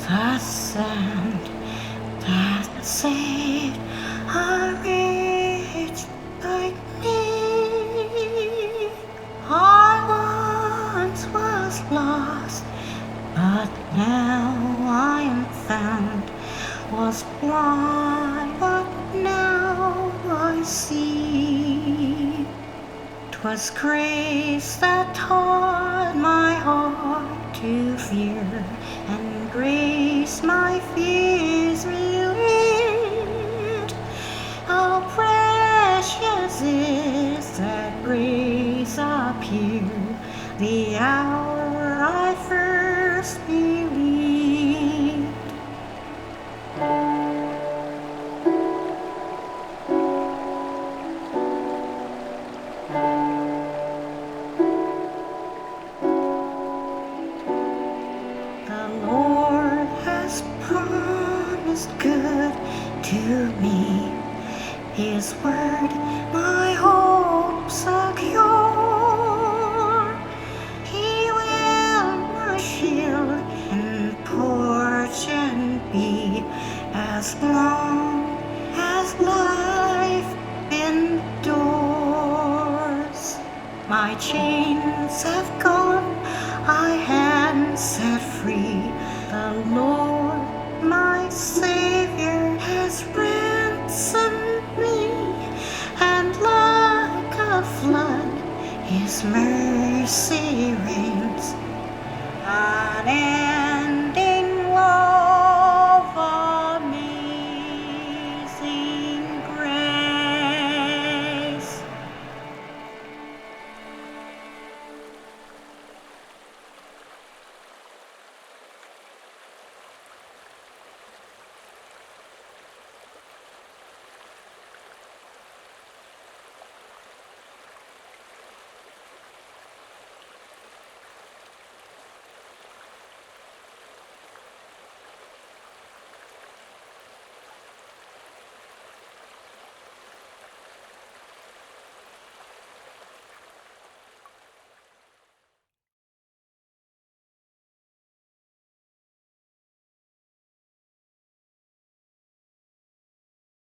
the sand that saved a wretch like me. I once was lost, but now I am found. Was blind, but now I see. 'Twas grace that taught my heart to fear, and grace my fears relieved. How precious is that grace appeared the hour I first believed. The Lord has promised good to me, His word my hope secure. He will my shield and portion be, as long as life endures. My chains have gone, I am set